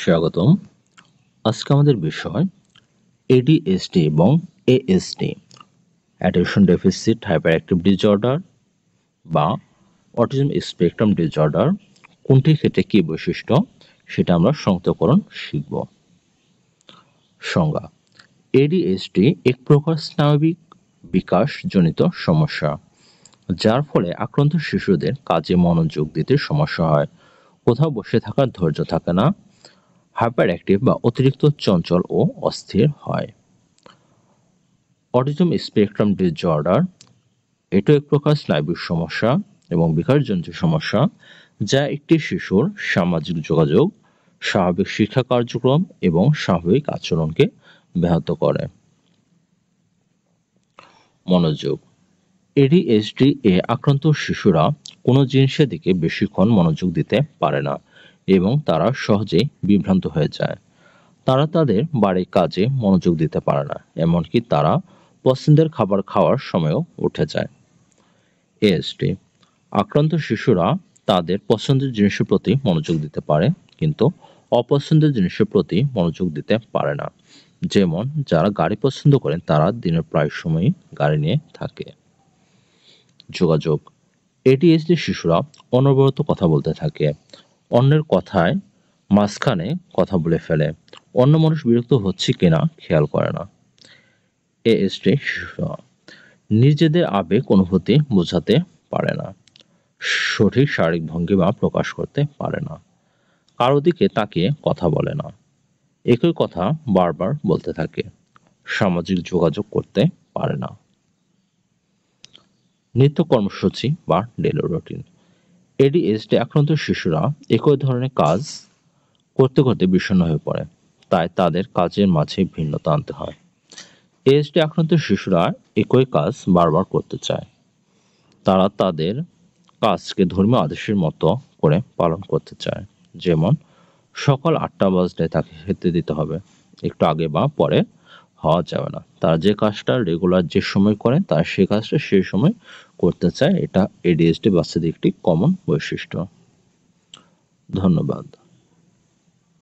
স্বাগতম। আজকে আমাদের বিষয় এডিএসডি এবং ASD, attention deficit hyper active disorder বা অটিজম স্পেকট্রাম ডিসঅর্ডার, কোনটির ক্ষেত্রে কী বৈশিষ্ট্য সেটা আমরা সংক্ষিপ্তকরণ শিখব। সংজ্ঞা: এডিএসডি এক প্রকার স্নায়বিক বিকাশজনিত সমস্যা, যার ফলে আক্রান্ত শিশুদের কাজে মনোযোগ দিতে সমস্যা হয়, কোথাও বসে থাকার ধৈর্য থাকে না, হাইপার অ্যাক্টিভ বা অতিরিক্ত চঞ্চল ও অস্থির হয়। অটিজম স্পেকট্রাম ডিসঅর্ডার এটাও এক প্রকার স্নায়বিক সমস্যা এবং বিকাশজনিত সমস্যা, যা একটি শিশুর সামাজিক যোগাযোগ, স্বাভাবিক শিক্ষা কার্যক্রম এবং স্বাভাবিক আচরণকে ব্যাহত করে। মনোযোগ: এডিএসডি এ আক্রান্ত শিশুরা কোনো জিনিসের দিকে বেশিক্ষণ মনোযোগ দিতে পারে না এবং তারা সহজেই বিভ্রান্ত হয়ে যায়। তারা তাদের বাড়ির কাজে মনোযোগ দিতে পারে না, এমনকি তারা পছন্দের খাবার খাওয়ার সময়ও উঠে যায়। এএসডি: আক্রান্ত শিশুরা তাদের পছন্দের জিনিসের প্রতি মনোযোগ দিতে পারে, কিন্তু অপছন্দের জিনিসের প্রতি মনোযোগ দিতে পারে না। যেমন, যারা গাড়ি পছন্দ করেন তারা দিনের প্রায় সময়ই গাড়ি নিয়ে থাকে। যোগাযোগ: এডিএসডি শিশুরা অনবরত কথা বলতে থাকে, অন্যের কথায় মাঝখানে কথা বলে ফেলে, অন্য মানুষ বিরক্ত হচ্ছে কিনা খেয়াল করে না। এএসডি শিশুরা নিজেদের আবেগ অনুভূতি বোঝাতে পারে না, সঠিক শারীরিক ভঙ্গিমা প্রকাশ করতে পারে না, কারো দিকে তাকিয়ে কথা বলে না, একই কথা বারবার বলতে থাকে, সামাজিক যোগাযোগ করতে পারে না। নিত্য কর্মসূচি বা ডেইলি রুটিন: এডিএসডি আক্রান্ত শিশুরা একই ধরনের কাজ করতে করতে বিষণ্ণ হয়ে পড়ে, তাই তাদের কাজের মাঝে ভিন্নতা আনতে হয়। এএসডি আক্রান্ত শিশুরা একই কাজ বারবার করতে চায়, তারা তাদের কাজকে ধর্মীয় আদেশের মতো করে পালন করতে চায়, যেমন সকাল 8টা বাজলে তাকে খেতে দিতে হবে, একটু আগে বা পরে হওয়া যাবে না। তারা যে কাজটা রেগুলার যে সময় করে তারা সেই কাজটা সেই সময় করতে চায়। এটা এডিএসডি বাচ্চাদের একটি কমন বৈশিষ্ট্য। ধন্যবাদ।